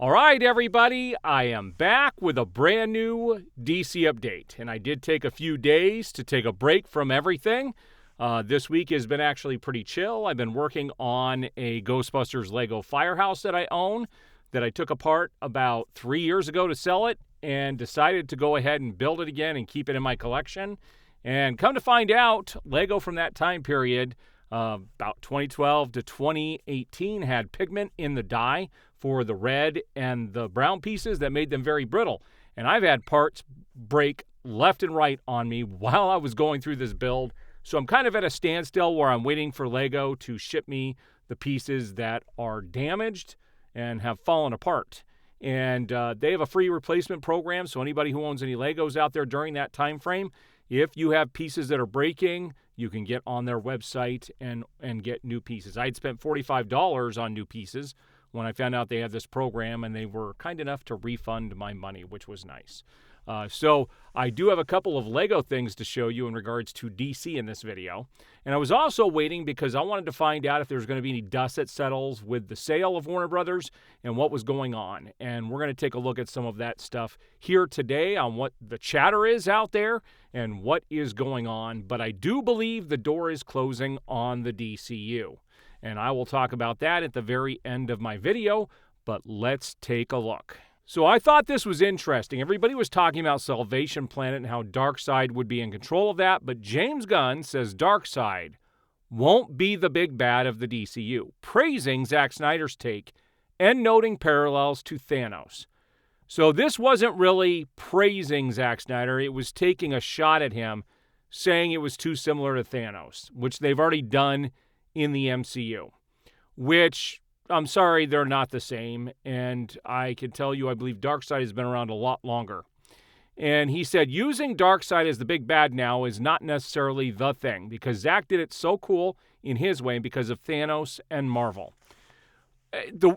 All right, everybody, I am back with a brand new DC update, and I did take a few days to take a break from everything. This week has been actually pretty chill. I've been working on a Ghostbusters Lego Firehouse that I own, that I took apart about 3 years ago to sell it, and decided to go ahead and build it again and keep it in my collection. And come to find out, Lego from that time period, about 2012 to 2018, had pigment in the dye for the red and the brown pieces that made them very brittle. And I've had parts break left and right on me while I was going through this build. So I'm kind of at a standstill where I'm waiting for Lego to ship me the pieces that are damaged and have fallen apart. And they have a free replacement program, so anybody who owns any Legos out there during that time frame, if you have pieces that are breaking, you can get on their website and get new pieces. I had spent $45 on new pieces when I found out they had this program, and they were kind enough to refund my money, which was nice. So I do have a couple of Lego things to show you in regards to DC in this video. And I was also waiting because I wanted to find out if there's going to be any dust that settles with the sale of Warner Brothers and what was going on. And we're going to take a look at some of that stuff here today on what the chatter is out there and what is going on. But I do believe the door is closing on the DCU. And I will talk about that at the very end of my video, but let's take a look. So I thought this was interesting. Everybody was talking about Salvation Planet and how Darkseid would be in control of that, but James Gunn says Darkseid won't be the big bad of the DCU, praising Zack Snyder's take and noting parallels to Thanos. So this wasn't really praising Zack Snyder. It was taking a shot at him, saying it was too similar to Thanos, which they've already done in the MCU, which, I'm sorry, they're not the same. And I can tell you, I believe Darkseid has been around a lot longer. And he said, using Darkseid as the big bad now is not necessarily the thing, because Zack did it so cool in his way because of Thanos and Marvel.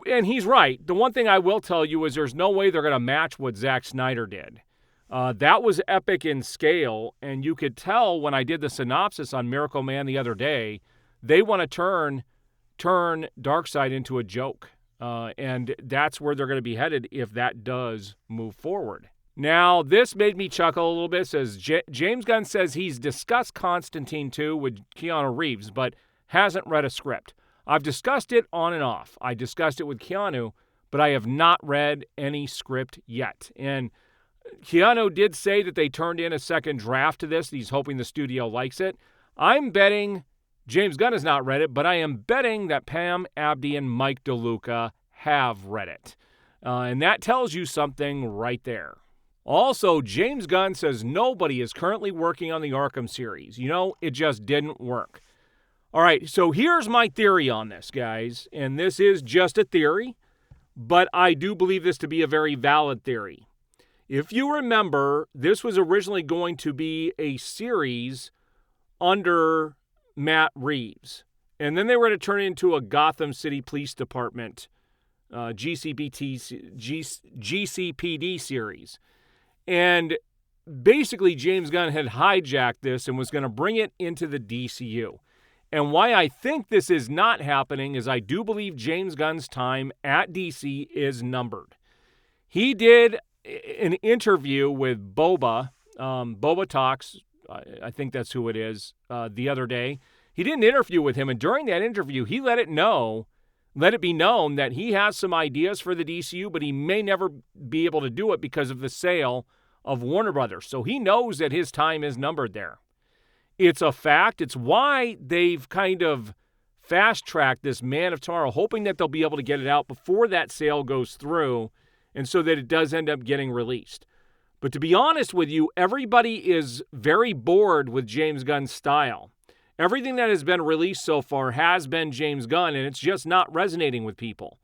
And he's right. The one thing I will tell you is there's no way they're going to match what Zack Snyder did. That was epic in scale, and you could tell when I did the synopsis on Miracle Man the other day, they want to turn Darkseid into a joke. And that's where they're going to be headed if that does move forward. Now, this made me chuckle a little bit. It says James Gunn says he's discussed Constantine 2 with Keanu Reeves, but hasn't read a script. I've discussed it on and off. I discussed it with Keanu, but I have not read any script yet. And Keanu did say that they turned in a second draft to this. He's hoping the studio likes it. I'm betting James Gunn has not read it, but I am betting that Pam Abdi and Mike DeLuca have read it. And that tells you something right there. Also, James Gunn says nobody is currently working on the Arkham series. You know, it just didn't work. All right, so here's my theory on this, guys. And this is just a theory, but I do believe this to be a very valid theory. If you remember, this was originally going to be a series under Matt Reeves. And then they were going to turn it into a Gotham City Police Department GCPD series. And basically James Gunn had hijacked this and was going to bring it into the DCU. And why I think this is not happening is I do believe James Gunn's time at DC is numbered. He did an interview with Boba Talks, I think that's who it is, the other day. He did an interview with him, and during that interview, he let it be known that he has some ideas for the DCU, but he may never be able to do it because of the sale of Warner Brothers. So he knows that his time is numbered there. It's a fact. It's why they've kind of fast-tracked this Man of Tomorrow, hoping that they'll be able to get it out before that sale goes through, and so that it does end up getting released. But to be honest with you, everybody is very bored with James Gunn's style. Everything that has been released so far has been James Gunn, and it's just not resonating with people.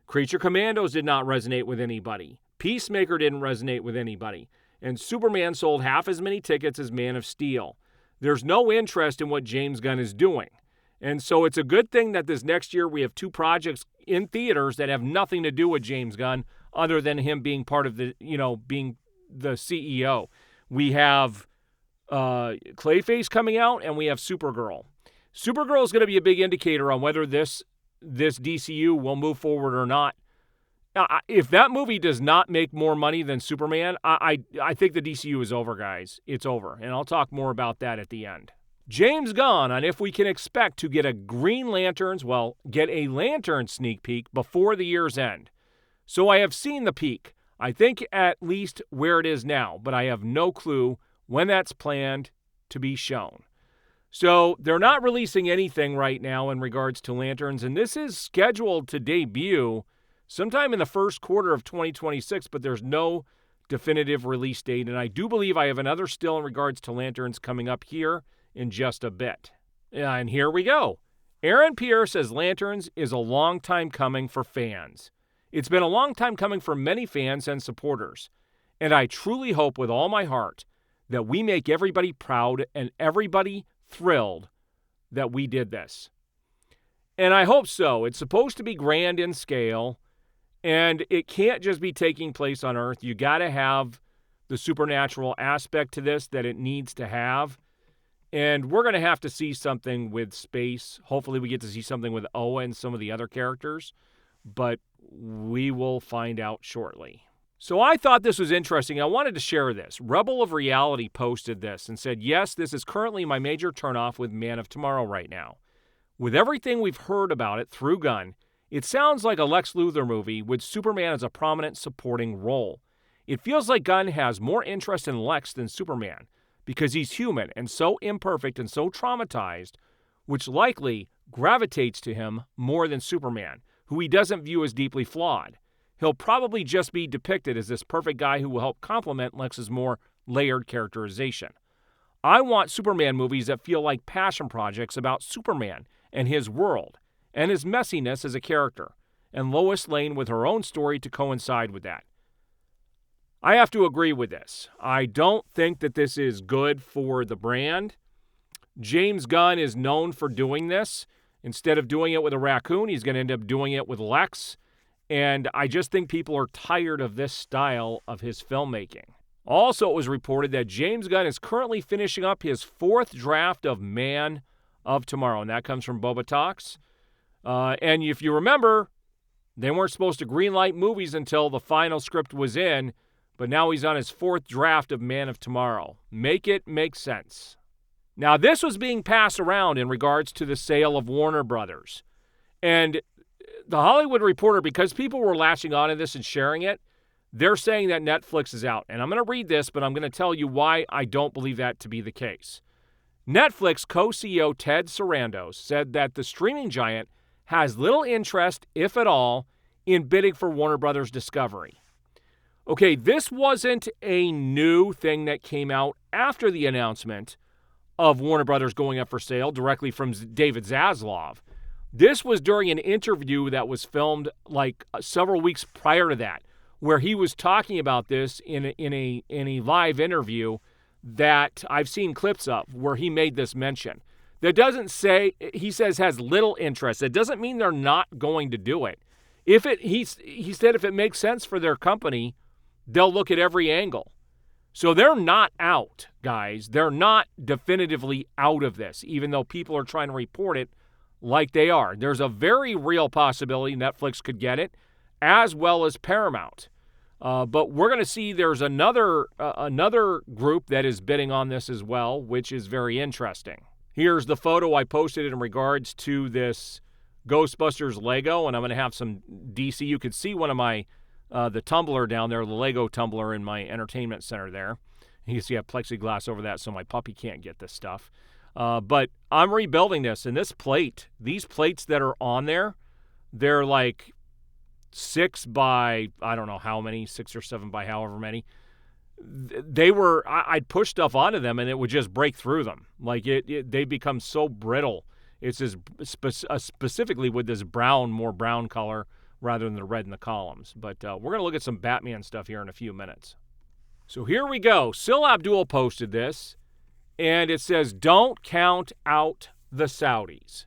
Creature Commandos did not resonate with anybody. Peacemaker didn't resonate with anybody. And Superman sold half as many tickets as Man of Steel. There's no interest in what James Gunn is doing. And so it's a good thing that this next year we have 2 projects in theaters that have nothing to do with James Gunn other than him being part of the, being the CEO. We have Clayface coming out, and we have Supergirl. Supergirl is going to be a big indicator on whether this DCU will move forward or not. If that movie does not make more money than Superman, I think the DCU is over, guys. It's over. And I'll talk more about that at the end. James Gunn on if we can expect to get a get a Lantern sneak peek before the year's end. So I have seen the peak. I think at least where it is now, but I have no clue when that's planned to be shown. So they're not releasing anything right now in regards to Lanterns, and this is scheduled to debut sometime in the first quarter of 2026, but there's no definitive release date, and I do believe I have another still in regards to Lanterns coming up here in just a bit. And here we go. Aaron Pierre says Lanterns is a long time coming for fans. It's been a long time coming for many fans and supporters, and I truly hope with all my heart that we make everybody proud and everybody thrilled that we did this. And I hope so. It's supposed to be grand in scale, and it can't just be taking place on Earth. You got to have the supernatural aspect to this that it needs to have. And we're going to have to see something with space. Hopefully we get to see something with Oa and some of the other characters, but we will find out shortly. So I thought this was interesting. I wanted to share this. Rebel of Reality posted this and said, yes, this is currently my major turnoff with Man of Tomorrow right now. With everything we've heard about it through Gunn, it sounds like a Lex Luthor movie with Superman as a prominent supporting role. It feels like Gunn has more interest in Lex than Superman because he's human and so imperfect and so traumatized, which likely gravitates to him more than Superman, who he doesn't view as deeply flawed. He'll probably just be depicted as this perfect guy who will help complement Lex's more layered characterization. I want Superman movies that feel like passion projects about Superman and his world, and his messiness as a character, and Lois Lane with her own story to coincide with that. I have to agree with this. I don't think that this is good for the brand. James Gunn is known for doing this. Instead of doing it with a raccoon, he's going to end up doing it with Lex. And I just think people are tired of this style of his filmmaking. Also, it was reported that James Gunn is currently finishing up his fourth draft of Man of Tomorrow, and that comes from Boba Talks. And if you remember, they weren't supposed to greenlight movies until the final script was in, but now he's on his fourth draft of Man of Tomorrow. Make it make sense. Now, this was being passed around in regards to the sale of Warner Brothers. And the Hollywood Reporter, because people were latching onto this and sharing it, they're saying that Netflix is out. And I'm going to read this, but I'm going to tell you why I don't believe that to be the case. Netflix co-CEO Ted Sarandos said that the streaming giant has little interest, if at all, in bidding for Warner Brothers Discovery. Okay, this wasn't a new thing that came out after the announcement of Warner Brothers going up for sale directly from David Zaslav. This was during an interview that was filmed like several weeks prior to that, where he was talking about this in a live interview that I've seen clips of where he made this mention. That doesn't say, he says, has little interest. It doesn't mean they're not going to do it. He said if it makes sense for their company, they'll look at every angle. So they're not out, guys. They're not definitively out of this, even though people are trying to report it like they are. There's a very real possibility Netflix could get it, as well as Paramount. But we're going to see there's another group that is bidding on this as well, which is very interesting. Here's the photo I posted in regards to this Ghostbusters Lego, and I'm going to have some DC. You could see one of my the tumbler down there, the Lego tumbler in my entertainment center there. You can see I have plexiglass over that so my puppy can't get this stuff. But I'm rebuilding this, and these plates that are on there, they're like 6 by, I don't know how many, 6 or 7 by however many. I'd push stuff onto them, and it would just break through them. Like, they become so brittle. It's just specifically with this more brown color, rather than the red in the columns. But we're going to look at some Batman stuff here in a few minutes. So here we go. Sil Abdul posted this, and it says, don't count out the Saudis.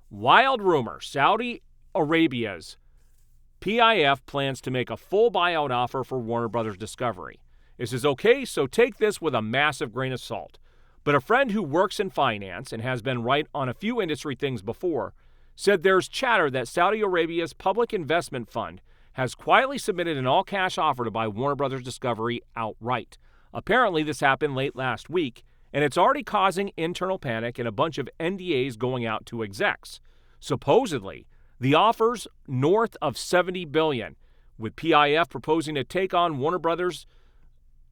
Wild rumor, Saudi Arabia's PIF plans to make a full buyout offer for Warner Brothers Discovery. It says, okay, so take this with a massive grain of salt. But a friend who works in finance and has been right on a few industry things before said there's chatter that Saudi Arabia's public investment fund has quietly submitted an all-cash offer to buy Warner Brothers Discovery outright. Apparently, this happened late last week, and it's already causing internal panic and a bunch of NDAs going out to execs. Supposedly, the offer's north of $70 billion, with PIF proposing to take on Warner Brothers'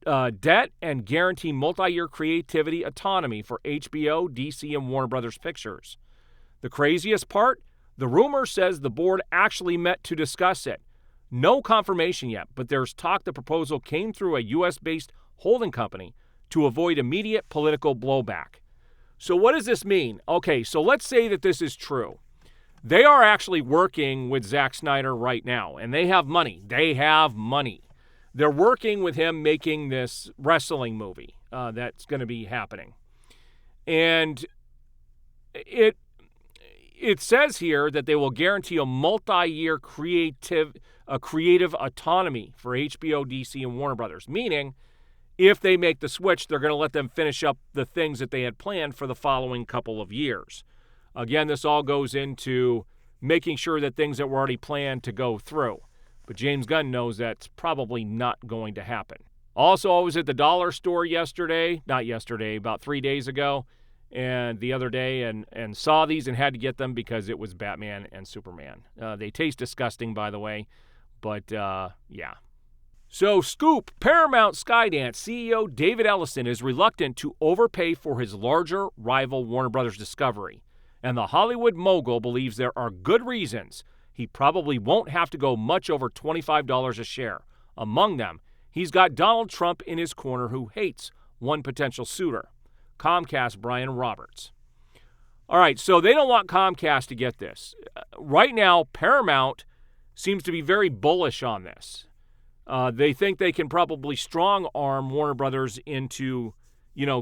debt and guarantee multi-year creativity autonomy for HBO, DC, and Warner Brothers Pictures. The craziest part? The rumor says the board actually met to discuss it. No confirmation yet, but there's talk the proposal came through a U.S.-based holding company to avoid immediate political blowback. So what does this mean? Okay, so let's say that this is true. They are actually working with Zack Snyder right now, and they have money. They're working with him making this wrestling movie that's going to be happening. And it says here that they will guarantee a multi-year creative autonomy for HBO, DC, and Warner Brothers, meaning if they make the switch, they're going to let them finish up the things that they had planned for the following couple of years. Again, this all goes into making sure that things that were already planned to go through. But James Gunn knows that's probably not going to happen. Also, I was at the dollar store about 3 days ago, and the other day, and saw these and had to get them because it was Batman and Superman. They taste disgusting, by the way, but yeah. So, scoop, Paramount Skydance CEO David Ellison is reluctant to overpay for his larger rival Warner Brothers Discovery, and the Hollywood mogul believes there are good reasons he probably won't have to go much over $25 a share. Among them, he's got Donald Trump in his corner who hates one potential suitor, Comcast Brian Roberts. All right, so they don't want Comcast to get this. Right now, Paramount seems to be very bullish on this. They think they can probably strong-arm Warner Brothers into,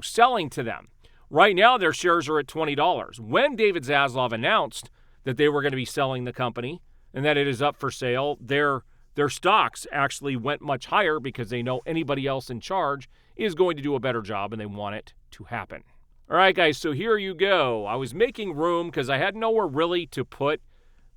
selling to them. Right now, their shares are at $20. When David Zaslav announced that they were going to be selling the company and that it is up for sale, their stocks actually went much higher because they know anybody else in charge is going to do a better job and they want it to happen. All right, guys, so here you go. I was making room because I had nowhere really to put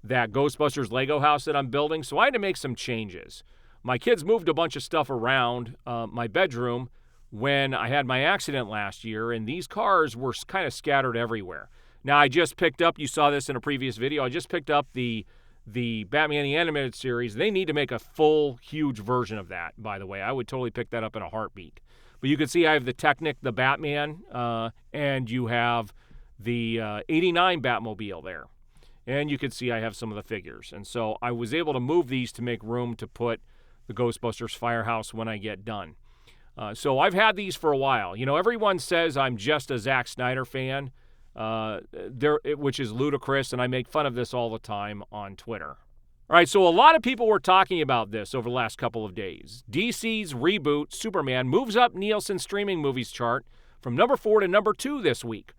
that Ghostbusters Lego house that I'm building, so I had to make some changes. My kids moved a bunch of stuff around my bedroom when I had my accident last year, and these cars were kind of scattered everywhere. Now, I just picked up, you saw this in a previous video, I just picked up the Batman the Animated Series. They need to make a full, huge version of that, by the way. I would totally pick that up in a heartbeat. But you can see I have the Technic, the Batman, and you have the 89 Batmobile there. And you can see I have some of the figures. And so I was able to move these to make room to put the Ghostbusters Firehouse when I get done. So I've had these for a while. Everyone says I'm just a Zack Snyder fan, which is ludicrous, and I make fun of this all the time on Twitter. All right, so a lot of people were talking about this over the last couple of days. DC's reboot, Superman, moves up Nielsen's streaming movies chart from number 4 to number 2 this week,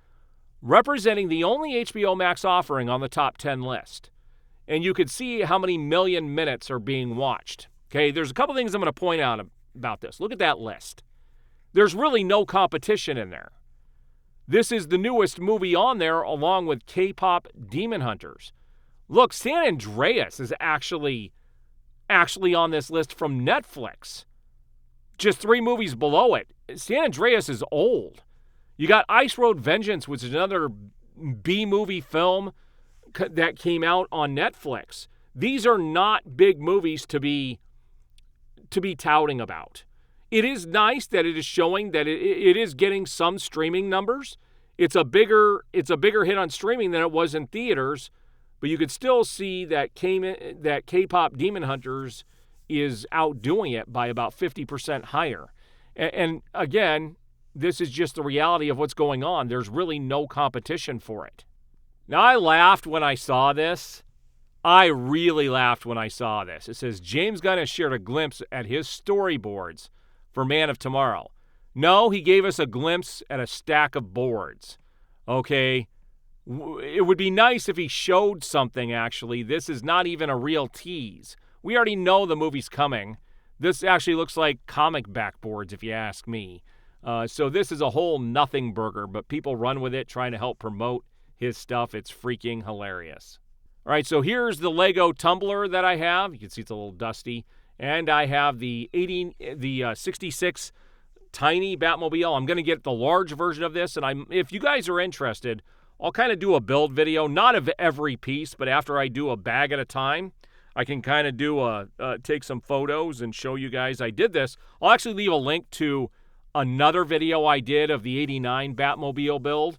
representing the only HBO Max offering on the top 10 list. And you could see how many million minutes are being watched. Okay, there's a couple things I'm going to point out about this. Look at that list. There's really no competition in there. This is the newest movie on there, along with K-pop Demon Hunters. Look, San Andreas is actually on this list from Netflix. Just 3 movies below it. San Andreas is old. You got Ice Road Vengeance, which is another B-movie film that came out on Netflix. These are not big movies to be touting about. It is nice that it is showing that it is getting some streaming numbers. It's a bigger hit on streaming than it was in theaters, but you could still see that K-pop Demon Hunters is outdoing it by about 50% higher. And again, this is just the reality of what's going on. There's really no competition for it. Now, I laughed when I saw this. I really laughed when I saw this. It says, James Gunn has shared a glimpse at his storyboards for Man of Tomorrow. No, he gave us a glimpse at a stack of boards. Okay, it would be nice if he showed something, actually. This is not even a real tease. We already know the movie's coming. This actually looks like comic backboards, if you ask me. So this is a whole nothing burger, but people run with it trying to help promote his stuff. It's freaking hilarious. All right, so here's the Lego tumbler that I have. You can see it's a little dusty. And I have the 66 tiny Batmobile. I'm going to get the large version of this, and if you guys are interested, I'll kind of do a build video, not of every piece, but after I do a bag at a time, I can kind of take some photos and show you guys I did this. I'll actually leave a link to another video I did of the 89 Batmobile build.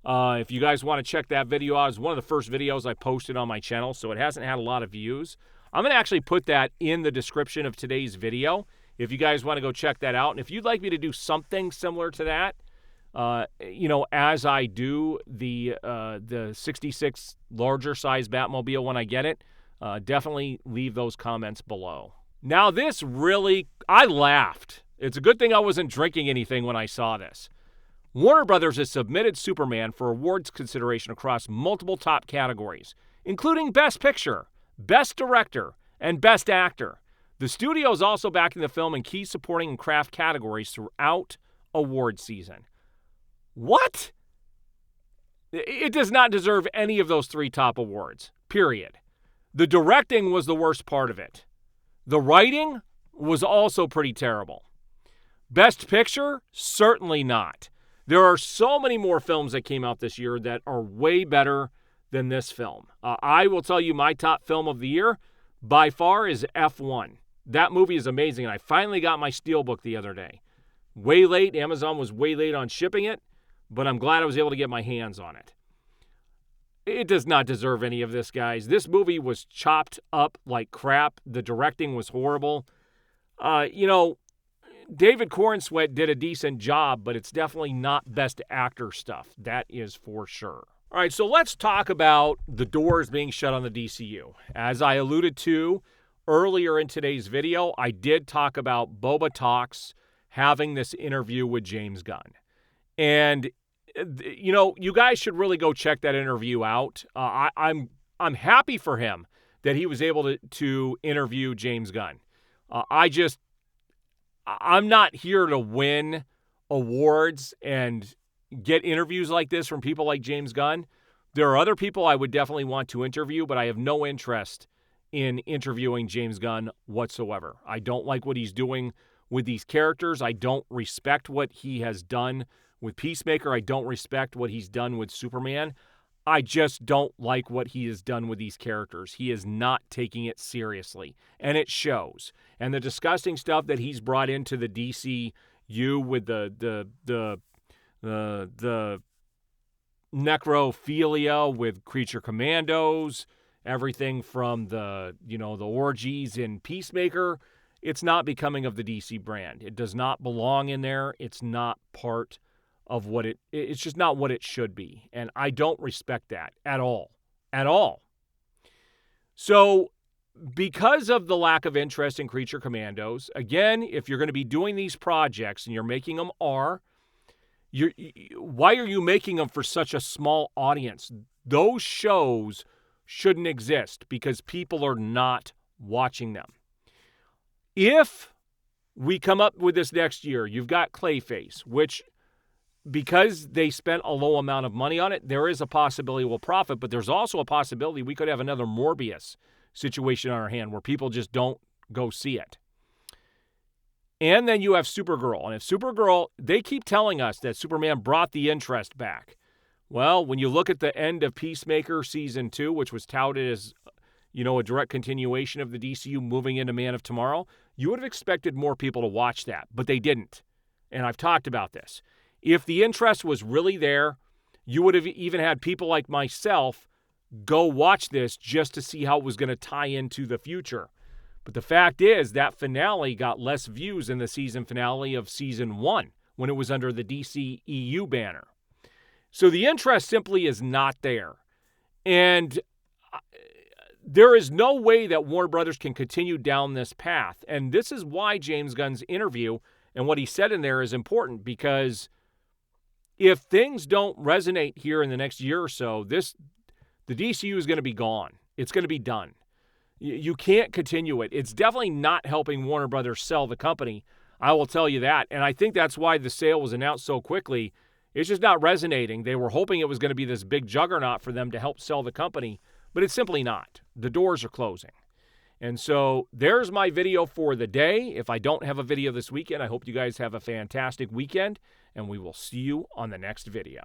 If you guys want to check that video out, it's one of the first videos I posted on my channel, so it hasn't had a lot of views. I'm going to actually put that in the description of today's video if you guys want to go check that out. And if you'd like me to do something similar to that, as I do the 66 larger size Batmobile when I get it, definitely leave those comments below. Now this really, I laughed. It's a good thing I wasn't drinking anything when I saw this. Warner Brothers has submitted Superman for awards consideration across multiple top categories, including Best Picture, Best Director, and Best Actor. The studio is also backing the film in key supporting and craft categories throughout award season. What? It does not deserve any of those 3 top awards, period. The directing was the worst part of it. The writing was also pretty terrible. Best Picture? Certainly not. There are so many more films that came out this year that are way better than this film. I will tell you my top film of the year by far is F1. That movie is amazing, and I finally got my Steelbook the other day. Way late. Amazon was way late on shipping it, but I'm glad I was able to get my hands on it. It does not deserve any of this, guys. This movie was chopped up like crap. The directing was horrible. David Cornsweet did a decent job, but it's definitely not Best Actor stuff. That is for sure. All right, so let's talk about the doors being shut on the DCU. As I alluded to earlier in today's video, I did talk about Boba Talks having this interview with James Gunn. And, you guys should really go check that interview out. I'm happy for him that he was able to interview James Gunn. I'm not here to win awards and get interviews like this from people like James Gunn. There are other people I would definitely want to interview, but I have no interest in interviewing James Gunn whatsoever. I don't like what he's doing with these characters. I don't respect what he has done with Peacemaker. I don't respect what he's done with Superman. I just don't like what he has done with these characters. He is not taking it seriously, and it shows. And the disgusting stuff that he's brought into the DCU with the necrophilia with creature commandos, everything from the orgies in Peacemaker, it's not becoming of the DC brand. It does not belong in there. It's not part of what it's just not what it should be. And I don't respect that at all. At all. So because of the lack of interest in Creature Commandos, again, if you're going to be doing these projects and you're making them why are you making them for such a small audience? Those shows shouldn't exist because people are not watching them. If we come up with this next year, you've got Clayface, which, because they spent a low amount of money on it, there is a possibility we'll profit, but there's also a possibility we could have another Morbius situation on our hand where people just don't go see it. And then you have Supergirl. And if Supergirl, they keep telling us that Superman brought the interest back. Well, when you look at the end of Peacemaker Season 2, which was touted as, a direct continuation of the DCU moving into Man of Tomorrow, you would have expected more people to watch that, but they didn't. And I've talked about this. If the interest was really there, you would have even had people like myself go watch this just to see how it was going to tie into the future. But the fact is that finale got less views than the season finale of Season 1 when it was under the DCEU banner. So the interest simply is not there. And there is no way that Warner Brothers can continue down this path. And this is why James Gunn's interview and what he said in there is important, because if things don't resonate here in the next year or so, the DCU is going to be gone. It's going to be done. You can't continue it. It's definitely not helping Warner Brothers sell the company. I will tell you that. And I think that's why the sale was announced so quickly. It's just not resonating. They were hoping it was going to be this big juggernaut for them to help sell the company, but it's simply not. The doors are closing. And so there's my video for the day. If I don't have a video this weekend, I hope you guys have a fantastic weekend, and we will see you on the next video.